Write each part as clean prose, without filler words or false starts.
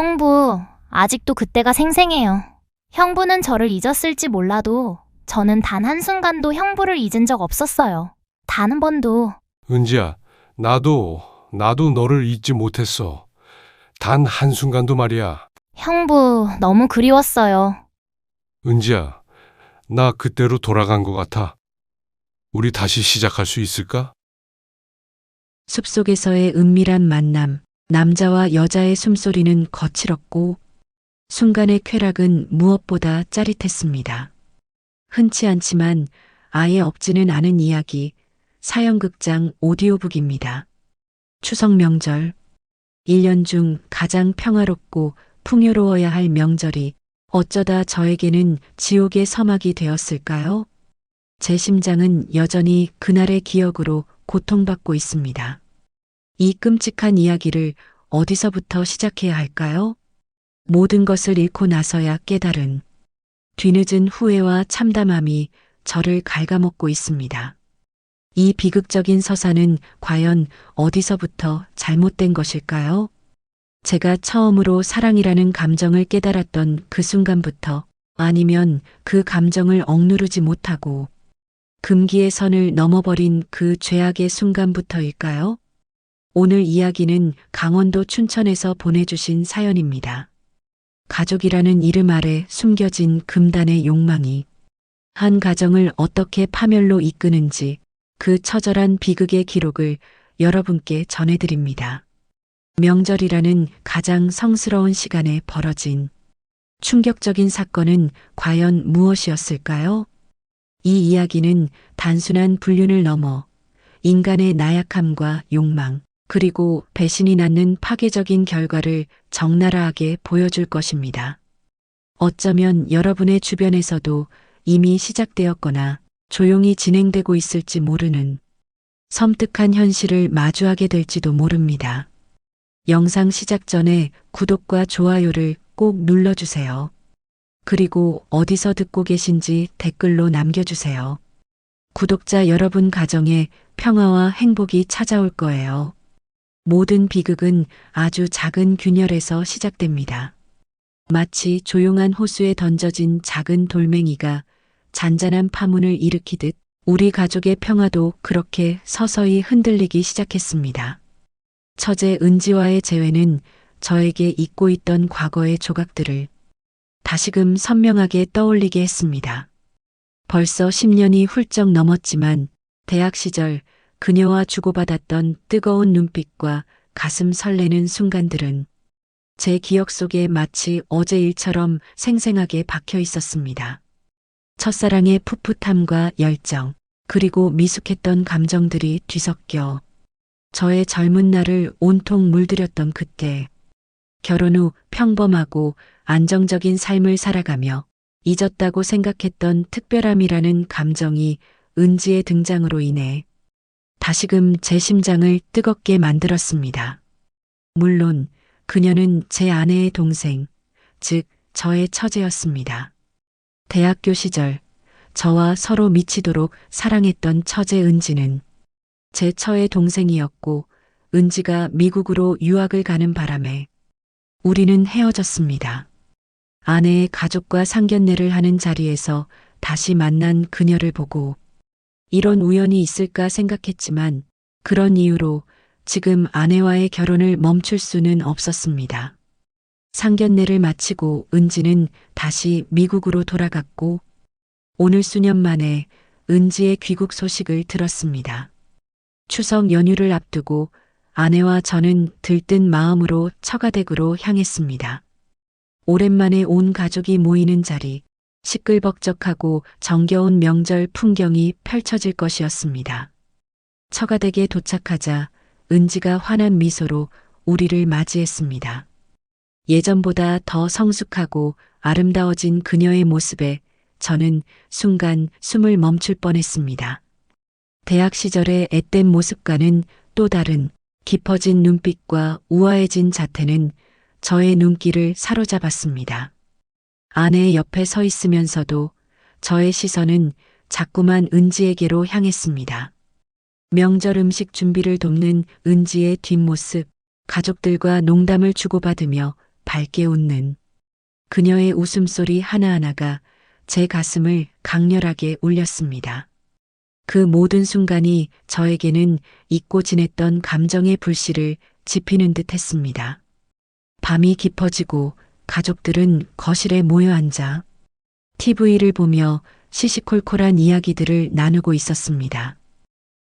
형부, 아직도 그때가 생생해요. 형부는 저를 잊었을지 몰라도 저는 단 한순간도 형부를 잊은 적 없었어요. 단 한 번도. 은지야, 나도 너를 잊지 못했어. 단 한순간도 말이야. 형부, 너무 그리웠어요. 은지야, 나 그때로 돌아간 것 같아. 우리 다시 시작할 수 있을까? 숲속에서의 은밀한 만남, 남자와 여자의 숨소리는 거칠었고 순간의 쾌락은 무엇보다 짜릿했습니다. 흔치 않지만 아예 없지는 않은 이야기, 사연극장 오디오북입니다. 추석 명절, 1년 중 가장 평화롭고 풍요로워야 할 명절이 어쩌다 저에게는 지옥의 서막이 되었을까요? 제 심장은 여전히 그날의 기억으로 고통받고 있습니다. 이 끔찍한 이야기를 어디서부터 시작해야 할까요? 모든 것을 잃고 나서야 깨달은 뒤늦은 후회와 참담함이 저를 갉아먹고 있습니다. 이 비극적인 서사는 과연 어디서부터 잘못된 것일까요? 제가 처음으로 사랑이라는 감정을 깨달았던 그 순간부터, 아니면 그 감정을 억누르지 못하고 금기의 선을 넘어버린 그 죄악의 순간부터일까요? 오늘 이야기는 강원도 춘천에서 보내주신 사연입니다. 가족이라는 이름 아래 숨겨진 금단의 욕망이 한 가정을 어떻게 파멸로 이끄는지 그 처절한 비극의 기록을 여러분께 전해드립니다. 명절이라는 가장 성스러운 시간에 벌어진 충격적인 사건은 과연 무엇이었을까요? 이 이야기는 단순한 불륜을 넘어 인간의 나약함과 욕망, 그리고 배신이 낳는 파괴적인 결과를 적나라하게 보여줄 것입니다. 어쩌면 여러분의 주변에서도 이미 시작되었거나 조용히 진행되고 있을지 모르는 섬뜩한 현실을 마주하게 될지도 모릅니다. 영상 시작 전에 구독과 좋아요를 꼭 눌러주세요. 그리고 어디서 듣고 계신지 댓글로 남겨주세요. 구독자 여러분 가정에 평화와 행복이 찾아올 거예요. 모든 비극은 아주 작은 균열에서 시작됩니다. 마치 조용한 호수에 던져진 작은 돌멩이가 잔잔한 파문을 일으키듯 우리 가족의 평화도 그렇게 서서히 흔들리기 시작했습니다. 처제 은지와의 재회는 저에게 잊고 있던 과거의 조각들을 다시금 선명하게 떠올리게 했습니다. 벌써 10년이 훌쩍 넘었지만 대학 시절 그녀와 주고받았던 뜨거운 눈빛과 가슴 설레는 순간들은 제 기억 속에 마치 어제 일처럼 생생하게 박혀 있었습니다. 첫사랑의 풋풋함과 열정, 그리고 미숙했던 감정들이 뒤섞여 저의 젊은 날을 온통 물들였던 그때, 결혼 후 평범하고 안정적인 삶을 살아가며 잊었다고 생각했던 특별함이라는 감정이 은지의 등장으로 인해 다시금 제 심장을 뜨겁게 만들었습니다. 물론 그녀는 제 아내의 동생, 즉 저의 처제였습니다. 대학교 시절 저와 서로 미치도록 사랑했던 처제 은지는 제 처의 동생이었고, 은지가 미국으로 유학을 가는 바람에 우리는 헤어졌습니다. 아내의 가족과 상견례를 하는 자리에서 다시 만난 그녀를 보고 이런 우연이 있을까 생각했지만 그런 이유로 지금 아내와의 결혼을 멈출 수는 없었습니다. 상견례를 마치고 은지는 다시 미국으로 돌아갔고 오늘 수년 만에 은지의 귀국 소식을 들었습니다. 추석 연휴를 앞두고 아내와 저는 들뜬 마음으로 처가댁으로 향했습니다. 오랜만에 온 가족이 모이는 자리, 시끌벅적하고 정겨운 명절 풍경이 펼쳐질 것이었습니다. 처가댁에 도착하자 은지가 환한 미소로 우리를 맞이했습니다. 예전보다 더 성숙하고 아름다워진 그녀의 모습에 저는 순간 숨을 멈출 뻔했습니다. 대학 시절의 앳된 모습과는 또 다른 깊어진 눈빛과 우아해진 자태는 저의 눈길을 사로잡았습니다. 아내의 옆에 서 있으면서도 저의 시선은 자꾸만 은지에게로 향했습니다. 명절 음식 준비를 돕는 은지의 뒷모습, 가족들과 농담을 주고받으며 밝게 웃는 그녀의 웃음소리 하나하나가 제 가슴을 강렬하게 울렸습니다. 그 모든 순간이 저에게는 잊고 지냈던 감정의 불씨를 지피는 듯 했습니다. 밤이 깊어지고 가족들은 거실에 모여 앉아 TV를 보며 시시콜콜한 이야기들을 나누고 있었습니다.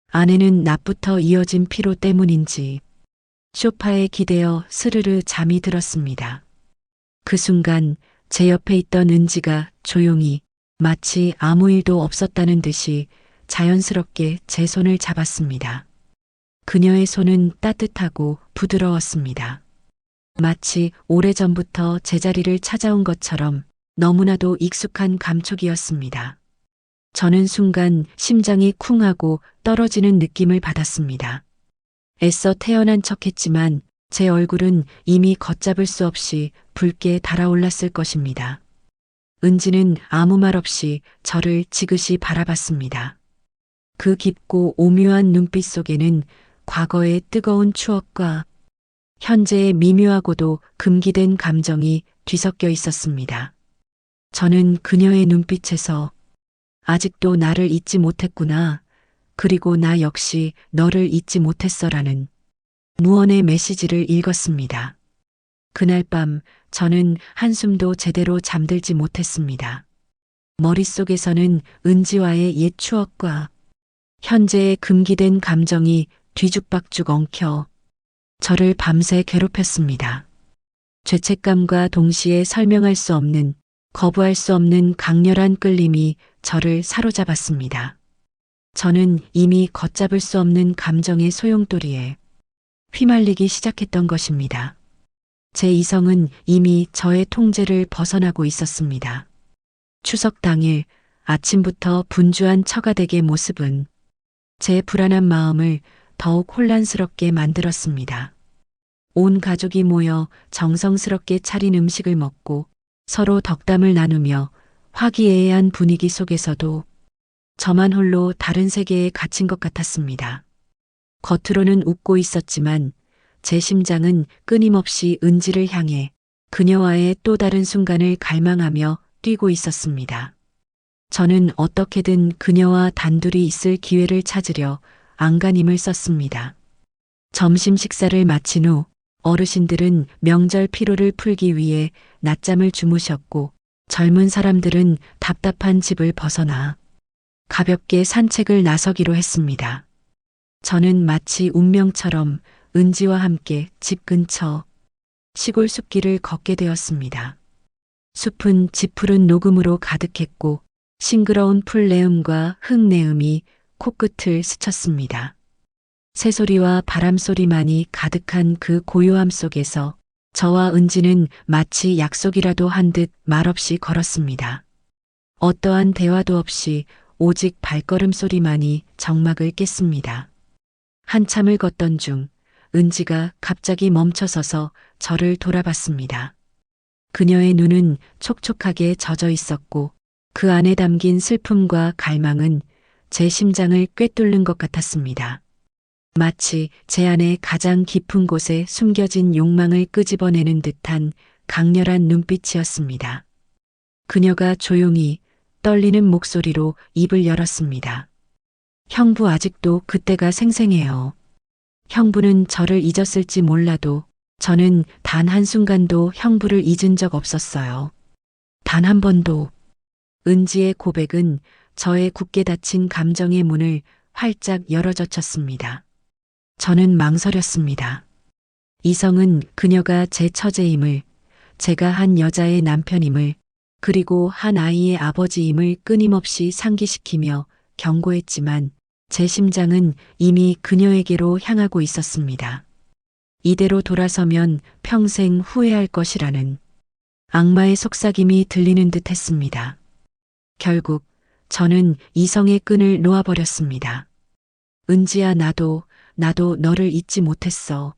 아내는 낮부터 이어진 피로 때문인지 소파에 기대어 스르르 잠이 들었습니다. 그 순간 제 옆에 있던 은지가 조용히 마치 아무 일도 없었다는 듯이 자연스럽게 제 손을 잡았습니다. 그녀의 손은 따뜻하고 부드러웠습니다. 마치 오래전부터 제자리를 찾아온 것처럼 너무나도 익숙한 감촉이었습니다. 저는 순간 심장이 쿵하고 떨어지는 느낌을 받았습니다. 애써 태어난 척했지만 제 얼굴은 이미 걷잡을 수 없이 붉게 달아올랐을 것입니다. 은지는 아무 말 없이 저를 지그시 바라봤습니다. 그 깊고 오묘한 눈빛 속에는 과거의 뜨거운 추억과 현재의 미묘하고도 금기된 감정이 뒤섞여 있었습니다. 저는 그녀의 눈빛에서 아직도 나를 잊지 못했구나. 그리고 나 역시 너를 잊지 못했어라는 무언의 메시지를 읽었습니다. 그날 밤 저는 한숨도 제대로 잠들지 못했습니다. 머릿속에서는 은지와의 옛 추억과 현재의 금기된 감정이 뒤죽박죽 엉켜 저를 밤새 괴롭혔습니다. 죄책감과 동시에 설명할 수 없는, 거부할 수 없는 강렬한 끌림이 저를 사로잡았습니다. 저는 이미 걷잡을 수 없는 감정의 소용돌이에 휘말리기 시작했던 것입니다. 제 이성은 이미 저의 통제를 벗어나고 있었습니다. 추석 당일 아침부터 분주한 처가댁의 모습은 제 불안한 마음을 더욱 혼란스럽게 만들었습니다. 온 가족이 모여 정성스럽게 차린 음식을 먹고 서로 덕담을 나누며 화기애애한 분위기 속에서도 저만 홀로 다른 세계에 갇힌 것 같았습니다. 겉으로는 웃고 있었지만 제 심장은 끊임없이 은지를 향해 그녀와의 또 다른 순간을 갈망하며 뛰고 있었습니다. 저는 어떻게든 그녀와 단둘이 있을 기회를 찾으려 안간힘을 썼습니다. 점심 식사를 마친 후 어르신들은 명절 피로를 풀기 위해 낮잠을 주무셨고 젊은 사람들은 답답한 집을 벗어나 가볍게 산책을 나서기로 했습니다. 저는 마치 운명처럼 은지와 함께 집 근처 시골 숲길을 걷게 되었습니다. 숲은 지푸른 녹음으로 가득했고 싱그러운 풀내음과 흙내음이 코끝을 스쳤습니다. 새소리와 바람소리만이 가득한 그 고요함 속에서 저와 은지는 마치 약속이라도 한 듯 말없이 걸었습니다. 어떠한 대화도 없이 오직 발걸음 소리만이 정막을 깼습니다. 한참을 걷던 중 은지가 갑자기 멈춰서서 저를 돌아봤습니다. 그녀의 눈은 촉촉하게 젖어 있었고 그 안에 담긴 슬픔과 갈망은 제 심장을 꿰뚫는 것 같았습니다. 마치 제 안의 가장 깊은 곳에 숨겨진 욕망을 끄집어내는 듯한 강렬한 눈빛이었습니다. 그녀가 조용히 떨리는 목소리로 입을 열었습니다. 형부 아직도 그때가 생생해요. 형부는 저를 잊었을지 몰라도 저는 단 한순간도 형부를 잊은 적 없었어요. 단 한 번도. 은지의 고백은 저의 굳게 닫힌 감정의 문을 활짝 열어젖혔습니다. 저는 망설였습니다. 이성은 그녀가 제 처제임을, 제가 한 여자의 남편임을, 그리고 한 아이의 아버지임을 끊임없이 상기시키며 경고했지만 제 심장은 이미 그녀에게로 향하고 있었습니다. 이대로 돌아서면 평생 후회할 것이라는 악마의 속삭임이 들리는 듯 했습니다. 결국 저는 이성의 끈을 놓아버렸습니다. 은지야, 나도 너를 잊지 못했어.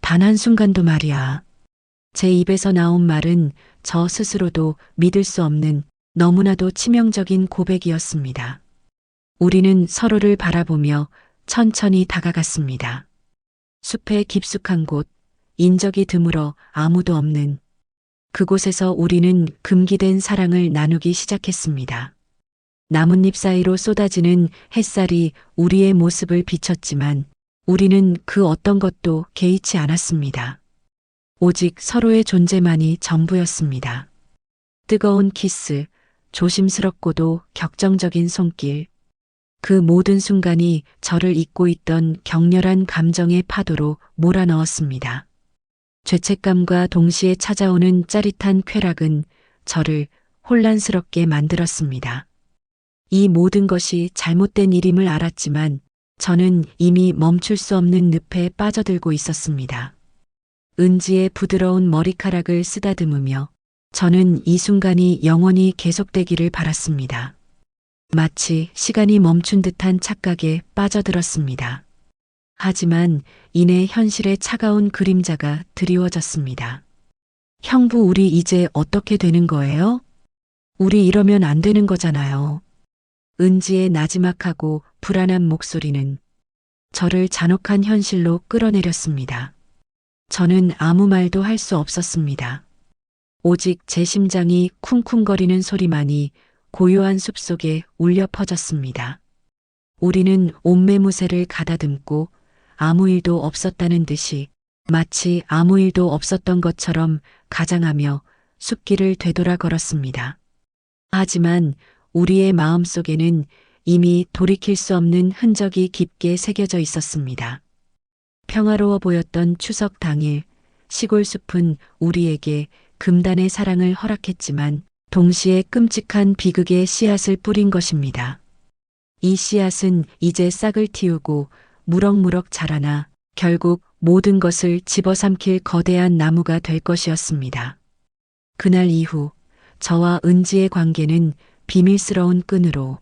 단 한순간도 말이야. 제 입에서 나온 말은 저 스스로도 믿을 수 없는 너무나도 치명적인 고백이었습니다. 우리는 서로를 바라보며 천천히 다가갔습니다. 숲의 깊숙한 곳, 인적이 드물어 아무도 없는 그곳에서 우리는 금기된 사랑을 나누기 시작했습니다. 나뭇잎 사이로 쏟아지는 햇살이 우리의 모습을 비췄지만 우리는 그 어떤 것도 개의치 않았습니다. 오직 서로의 존재만이 전부였습니다. 뜨거운 키스, 조심스럽고도 격정적인 손길. 그 모든 순간이 저를 잇고 있던 격렬한 감정의 파도로 몰아넣었습니다. 죄책감과 동시에 찾아오는 짜릿한 쾌락은 저를 혼란스럽게 만들었습니다. 이 모든 것이 잘못된 일임을 알았지만 저는 이미 멈출 수 없는 늪에 빠져들고 있었습니다. 은지의 부드러운 머리카락을 쓰다듬으며 저는 이 순간이 영원히 계속되기를 바랐습니다. 마치 시간이 멈춘 듯한 착각에 빠져들었습니다. 하지만 이내 현실의 차가운 그림자가 드리워졌습니다. 형부, 우리 이제 어떻게 되는 거예요? 우리 이러면 안 되는 거잖아요. 은지의 나지막하고 불안한 목소리는 저를 잔혹한 현실로 끌어내렸습니다. 저는 아무 말도 할 수 없었습니다. 오직 제 심장이 쿵쿵거리는 소리만이 고요한 숲속에 울려 퍼졌습니다. 우리는 옷매무새를 가다듬고 아무 일도 없었다는 듯이 마치 아무 일도 없었던 것처럼 가장하며 숲길을 되돌아 걸었습니다. 하지만 우리의 마음속에는 이미 돌이킬 수 없는 흔적이 깊게 새겨져 있었습니다. 평화로워 보였던 추석 당일, 시골 숲은 우리에게 금단의 사랑을 허락했지만 동시에 끔찍한 비극의 씨앗을 뿌린 것입니다. 이 씨앗은 이제 싹을 틔우고 무럭무럭 자라나 결국 모든 것을 집어삼킬 거대한 나무가 될 것이었습니다. 그날 이후 저와 은지의 관계는 비밀스러운 끈으로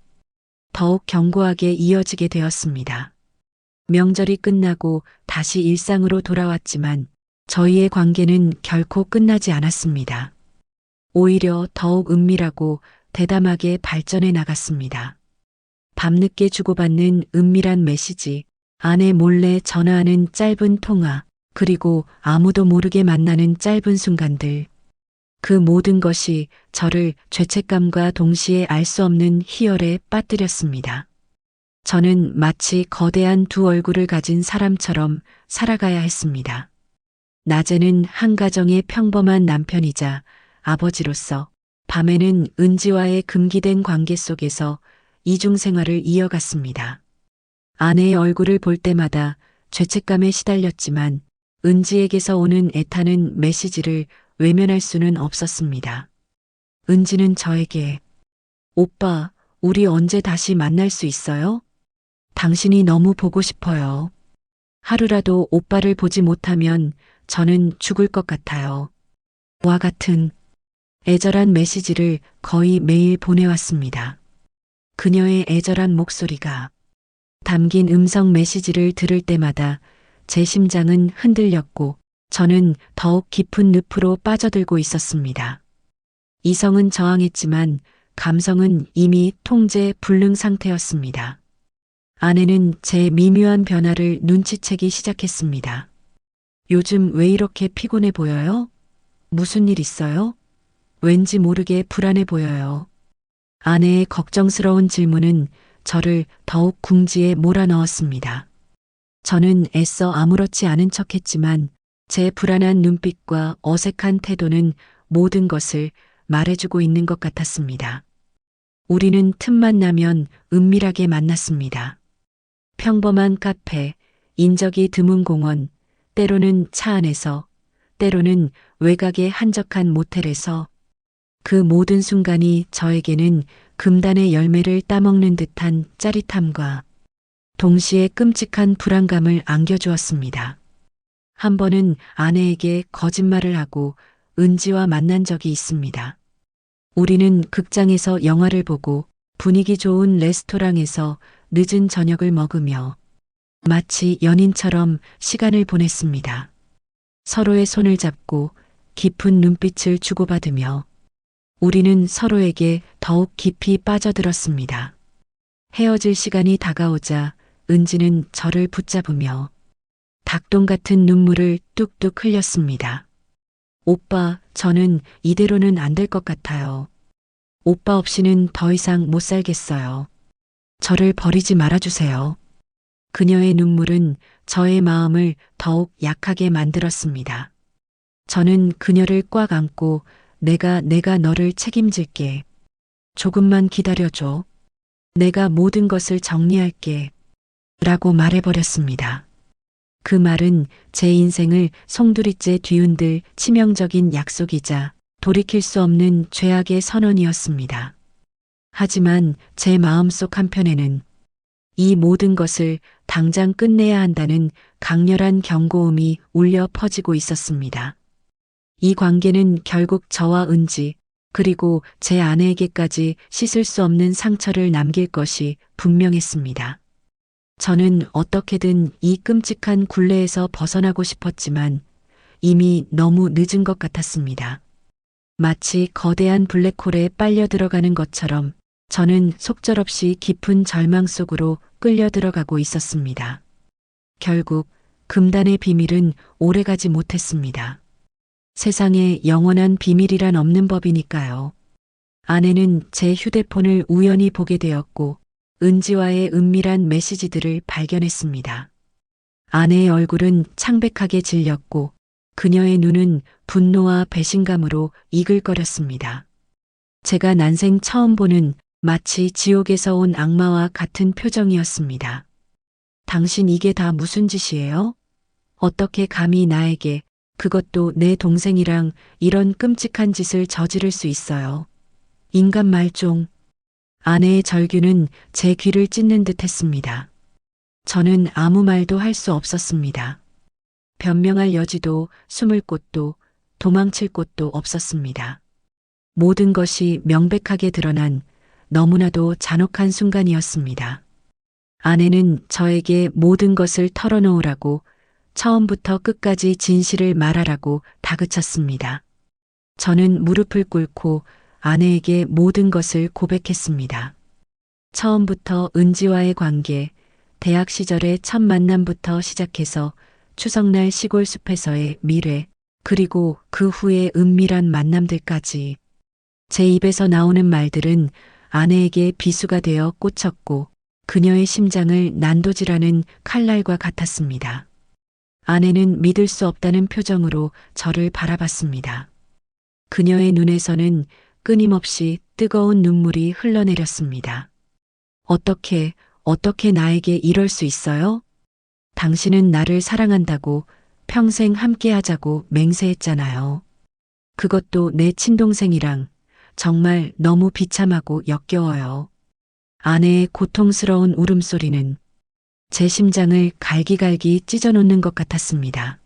더욱 견고하게 이어지게 되었습니다. 명절이 끝나고 다시 일상으로 돌아왔지만 저희의 관계는 결코 끝나지 않았습니다. 오히려 더욱 은밀하고 대담하게 발전해 나갔습니다. 밤늦게 주고받는 은밀한 메시지, 아내 몰래 전화하는 짧은 통화, 그리고 아무도 모르게 만나는 짧은 순간들. 그 모든 것이 저를 죄책감과 동시에 알 수 없는 희열에 빠뜨렸습니다. 저는 마치 거대한 두 얼굴을 가진 사람처럼 살아가야 했습니다. 낮에는 한 가정의 평범한 남편이자 아버지로서, 밤에는 은지와의 금기된 관계 속에서 이중생활을 이어갔습니다. 아내의 얼굴을 볼 때마다 죄책감에 시달렸지만 은지에게서 오는 애타는 메시지를 외면할 수는 없었습니다. 은지는 저에게 오빠, 우리 언제 다시 만날 수 있어요? 당신이 너무 보고 싶어요. 하루라도 오빠를 보지 못하면 저는 죽을 것 같아요. 와 같은 애절한 메시지를 거의 매일 보내왔습니다. 그녀의 애절한 목소리가 담긴 음성 메시지를 들을 때마다 제 심장은 흔들렸고 저는 더욱 깊은 늪으로 빠져들고 있었습니다. 이성은 저항했지만 감성은 이미 통제 불능 상태였습니다. 아내는 제 미묘한 변화를 눈치채기 시작했습니다. 요즘 왜 이렇게 피곤해 보여요? 무슨 일 있어요? 왠지 모르게 불안해 보여요. 아내의 걱정스러운 질문은 저를 더욱 궁지에 몰아넣었습니다. 저는 애써 아무렇지 않은 척했지만 제 불안한 눈빛과 어색한 태도는 모든 것을 말해주고 있는 것 같았습니다. 우리는 틈만 나면 은밀하게 만났습니다. 평범한 카페, 인적이 드문 공원, 때로는 차 안에서, 때로는 외곽의 한적한 모텔에서 그 모든 순간이 저에게는 금단의 열매를 따먹는 듯한 짜릿함과 동시에 끔찍한 불안감을 안겨주었습니다. 한 번은 아내에게 거짓말을 하고 은지와 만난 적이 있습니다. 우리는 극장에서 영화를 보고 분위기 좋은 레스토랑에서 늦은 저녁을 먹으며 마치 연인처럼 시간을 보냈습니다. 서로의 손을 잡고 깊은 눈빛을 주고받으며 우리는 서로에게 더욱 깊이 빠져들었습니다. 헤어질 시간이 다가오자 은지는 저를 붙잡으며 닭똥 같은 눈물을 뚝뚝 흘렸습니다. 오빠, 저는 이대로는 안 될 것 같아요. 오빠 없이는 더 이상 못 살겠어요. 저를 버리지 말아주세요. 그녀의 눈물은 저의 마음을 더욱 약하게 만들었습니다. 저는 그녀를 꽉 안고 내가 너를 책임질게. 조금만 기다려줘. 내가 모든 것을 정리할게. 라고 말해버렸습니다. 그 말은 제 인생을 송두리째 뒤흔들 치명적인 약속이자 돌이킬 수 없는 죄악의 선언이었습니다. 하지만 제 마음속 한편에는 이 모든 것을 당장 끝내야 한다는 강렬한 경고음이 울려 퍼지고 있었습니다. 이 관계는 결국 저와 은지, 그리고 제 아내에게까지 씻을 수 없는 상처를 남길 것이 분명했습니다. 저는 어떻게든 이 끔찍한 굴레에서 벗어나고 싶었지만 이미 너무 늦은 것 같았습니다. 마치 거대한 블랙홀에 빨려 들어가는 것처럼 저는 속절없이 깊은 절망 속으로 끌려 들어가고 있었습니다. 결국 금단의 비밀은 오래가지 못했습니다. 세상에 영원한 비밀이란 없는 법이니까요. 아내는 제 휴대폰을 우연히 보게 되었고 은지와의 은밀한 메시지들을 발견했습니다. 아내의 얼굴은 창백하게 질렸고 그녀의 눈은 분노와 배신감으로 이글거렸습니다. 제가 난생 처음 보는 마치 지옥에서 온 악마와 같은 표정이었습니다. 당신 이게 다 무슨 짓이에요? 어떻게 감히 나에게, 그것도 내 동생이랑 이런 끔찍한 짓을 저지를 수 있어요? 인간 말종. 아내의 절규는 제 귀를 찢는 듯 했습니다. 저는 아무 말도 할 수 없었습니다. 변명할 여지도 숨을 곳도 도망칠 곳도 없었습니다. 모든 것이 명백하게 드러난 너무나도 잔혹한 순간이었습니다. 아내는 저에게 모든 것을 털어놓으라고 처음부터 끝까지 진실을 말하라고 다그쳤습니다. 저는 무릎을 꿇고 아내에게 모든 것을 고백했습니다. 처음부터 은지와의 관계, 대학 시절의 첫 만남부터 시작해서 추석날 시골 숲에서의 미래, 그리고 그 후의 은밀한 만남들까지. 제 입에서 나오는 말들은 아내에게 비수가 되어 꽂혔고 그녀의 심장을 난도질하는 칼날과 같았습니다. 아내는 믿을 수 없다는 표정으로 저를 바라봤습니다. 그녀의 눈에서는 끊임없이 뜨거운 눈물이 흘러내렸습니다. 어떻게 나에게 이럴 수 있어요? 당신은 나를 사랑한다고 평생 함께 하자고 맹세했잖아요. 그것도 내 친동생이랑. 정말 너무 비참하고 역겨워요. 아내의 고통스러운 울음소리는 제 심장을 갈기갈기 찢어놓는 것 같았습니다.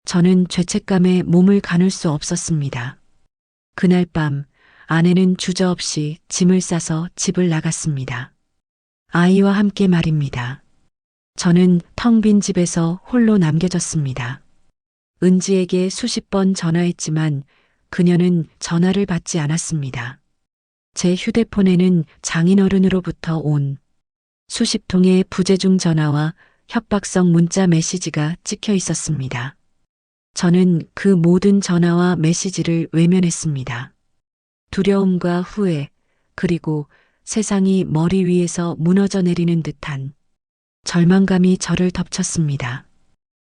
저는 죄책감에 몸을 가눌 수 없었습니다. 그날 밤 아내는 주저없이 짐을 싸서 집을 나갔습니다. 아이와 함께 말입니다. 저는 텅 빈 집에서 홀로 남겨졌습니다. 은지에게 수십 번 전화했지만 그녀는 전화를 받지 않았습니다. 제 휴대폰에는 장인어른으로부터 온 수십 통의 부재중 전화와 협박성 문자 메시지가 찍혀 있었습니다. 저는 그 모든 전화와 메시지를 외면했습니다. 두려움과 후회, 그리고 세상이 머리 위에서 무너져 내리는 듯한 절망감이 저를 덮쳤습니다.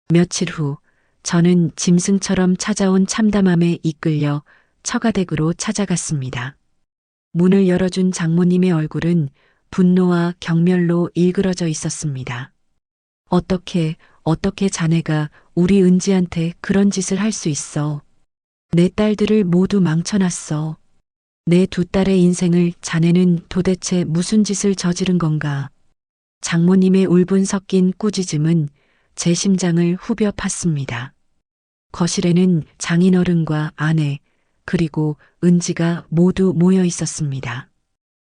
며칠 후 저는 짐승처럼 찾아온 참담함에 이끌려 처가댁으로 찾아갔습니다. 문을 열어준 장모님의 얼굴은 분노와 경멸로 일그러져 있었습니다. 어떻게 자네가 우리 은지한테 그런 짓을 할 수 있어? 내 딸들을 모두 망쳐놨어. 내 두 딸의 인생을 자네는 도대체 무슨 짓을 저지른 건가? 장모님의 울분 섞인 꾸짖음은 제 심장을 후벼 팠습니다. 거실에는 장인어른과 아내, 그리고 은지가 모두 모여 있었습니다.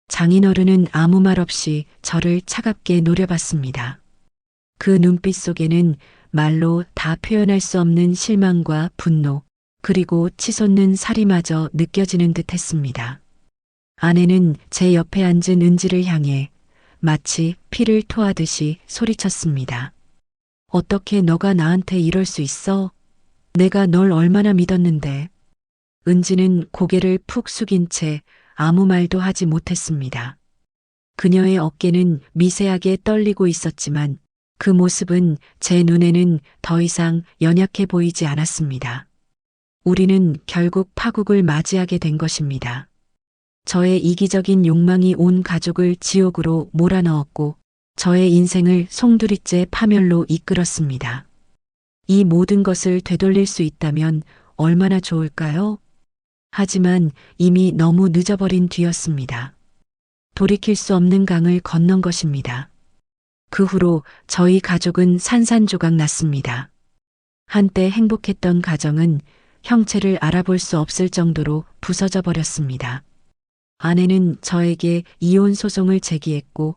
장인어른은 아무 말 없이 저를 차갑게 노려봤습니다. 그 눈빛 속에는 말로 다 표현할 수 없는 실망과 분노, 그리고 치솟는 살이마저 느껴지는 듯 했습니다. 아내는 제 옆에 앉은 은지를 향해 마치 피를 토하듯이 소리쳤습니다. 어떻게 너가 나한테 이럴 수 있어? 내가 널 얼마나 믿었는데. 은지는 고개를 푹 숙인 채 아무 말도 하지 못했습니다. 그녀의 어깨는 미세하게 떨리고 있었지만 그 모습은 제 눈에는 더 이상 연약해 보이지 않았습니다. 우리는 결국 파국을 맞이하게 된 것입니다. 저의 이기적인 욕망이 온 가족을 지옥으로 몰아넣었고 저의 인생을 송두리째 파멸로 이끌었습니다. 이 모든 것을 되돌릴 수 있다면 얼마나 좋을까요? 하지만 이미 너무 늦어버린 뒤였습니다. 돌이킬 수 없는 강을 건넌 것입니다. 그 후로 저희 가족은 산산조각 났습니다. 한때 행복했던 가정은 형체를 알아볼 수 없을 정도로 부서져 버렸습니다. 아내는 저에게 이혼 소송을 제기했고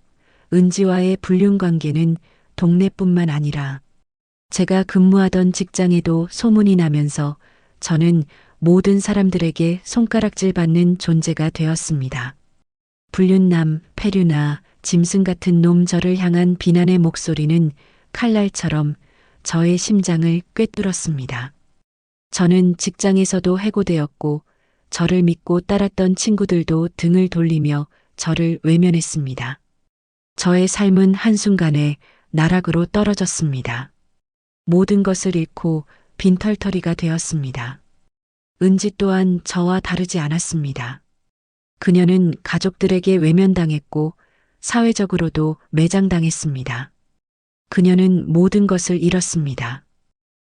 은지와의 불륜 관계는 동네뿐만 아니라 제가 근무하던 직장에도 소문이 나면서 저는 모든 사람들에게 손가락질 받는 존재가 되었습니다. 불륜남, 폐륜아, 짐승 같은 놈 저를 향한 비난의 목소리는 칼날처럼 저의 심장을 꿰뚫었습니다. 저는 직장에서도 해고되었고 저를 믿고 따랐던 친구들도 등을 돌리며 저를 외면했습니다. 저의 삶은 한순간에 나락으로 떨어졌습니다. 모든 것을 잃고 빈털터리가 되었습니다. 은지 또한 저와 다르지 않았습니다. 그녀는 가족들에게 외면당했고 사회적으로도 매장당했습니다. 그녀는 모든 것을 잃었습니다.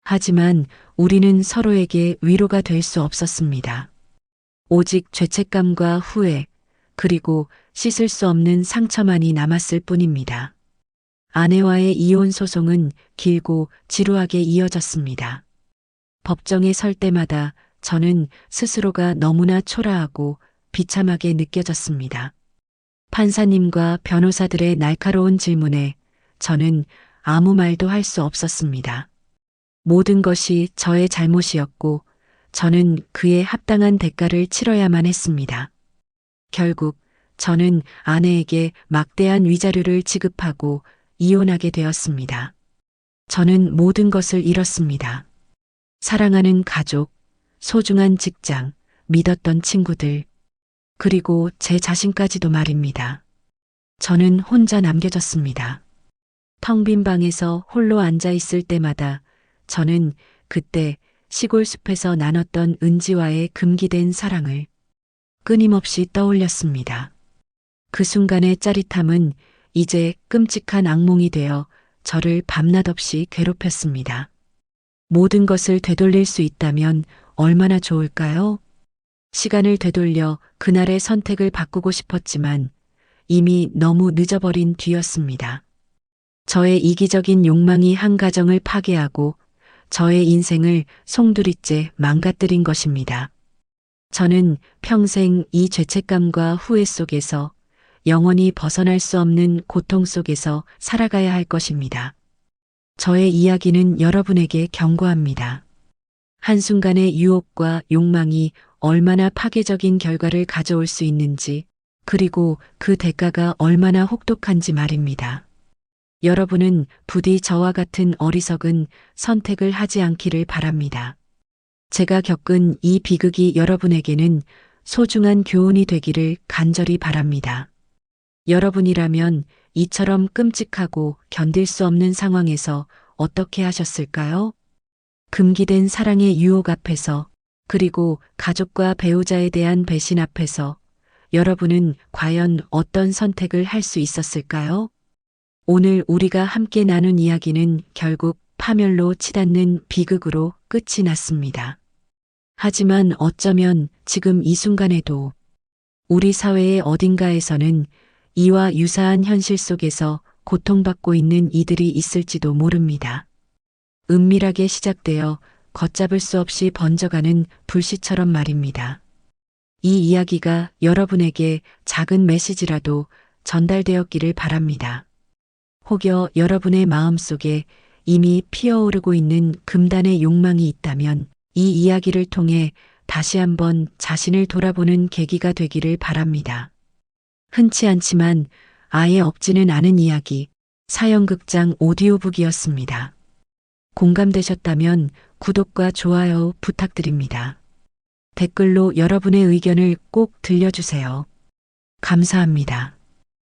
하지만 우리는 서로에게 위로가 될 수 없었습니다. 오직 죄책감과 후회, 그리고 씻을 수 없는 상처만이 남았을 뿐입니다. 아내와의 이혼 소송은 길고 지루하게 이어졌습니다. 법정에 설 때마다 저는 스스로가 너무나 초라하고 비참하게 느껴졌습니다. 판사님과 변호사들의 날카로운 질문에 저는 아무 말도 할 수 없었습니다. 모든 것이 저의 잘못이었고 저는 그에 합당한 대가를 치러야만 했습니다. 결국 저는 아내에게 막대한 위자료를 지급하고 이혼하게 되었습니다. 저는 모든 것을 잃었습니다. 사랑하는 가족, 소중한 직장, 믿었던 친구들, 그리고 제 자신까지도 말입니다. 저는 혼자 남겨졌습니다. 텅 빈 방에서 홀로 앉아 있을 때마다 저는 그때 시골 숲에서 나눴던 은지와의 금기된 사랑을 끊임없이 떠올렸습니다. 그 순간의 짜릿함은 이제 끔찍한 악몽이 되어 저를 밤낮없이 괴롭혔습니다. 모든 것을 되돌릴 수 있다면 얼마나 좋을까요? 시간을 되돌려 그날의 선택을 바꾸고 싶었지만 이미 너무 늦어버린 뒤였습니다. 저의 이기적인 욕망이 한 가정을 파괴하고 저의 인생을 송두리째 망가뜨린 것입니다. 저는 평생 이 죄책감과 후회 속에서 영원히 벗어날 수 없는 고통 속에서 살아가야 할 것입니다. 저의 이야기는 여러분에게 경고합니다. 한순간의 유혹과 욕망이 얼마나 파괴적인 결과를 가져올 수 있는지, 그리고 그 대가가 얼마나 혹독한지 말입니다. 여러분은 부디 저와 같은 어리석은 선택을 하지 않기를 바랍니다. 제가 겪은 이 비극이 여러분에게는 소중한 교훈이 되기를 간절히 바랍니다. 여러분이라면 이처럼 끔찍하고 견딜 수 없는 상황에서 어떻게 하셨을까요? 금기된 사랑의 유혹 앞에서, 그리고 가족과 배우자에 대한 배신 앞에서 여러분은 과연 어떤 선택을 할 수 있었을까요? 오늘 우리가 함께 나눈 이야기는 결국 파멸로 치닫는 비극으로 끝이 났습니다. 하지만 어쩌면 지금 이 순간에도 우리 사회의 어딘가에서는 이와 유사한 현실 속에서 고통받고 있는 이들이 있을지도 모릅니다. 은밀하게 시작되어 걷잡을 수 없이 번져가는 불씨처럼 말입니다. 이 이야기가 여러분에게 작은 메시지라도 전달되었기를 바랍니다. 혹여 여러분의 마음속에 이미 피어오르고 있는 금단의 욕망이 있다면 이 이야기를 통해 다시 한번 자신을 돌아보는 계기가 되기를 바랍니다. 흔치 않지만 아예 없지는 않은 이야기, 사연극장 오디오북이었습니다. 공감되셨다면 구독과 좋아요 부탁드립니다. 댓글로 여러분의 의견을 꼭 들려주세요. 감사합니다.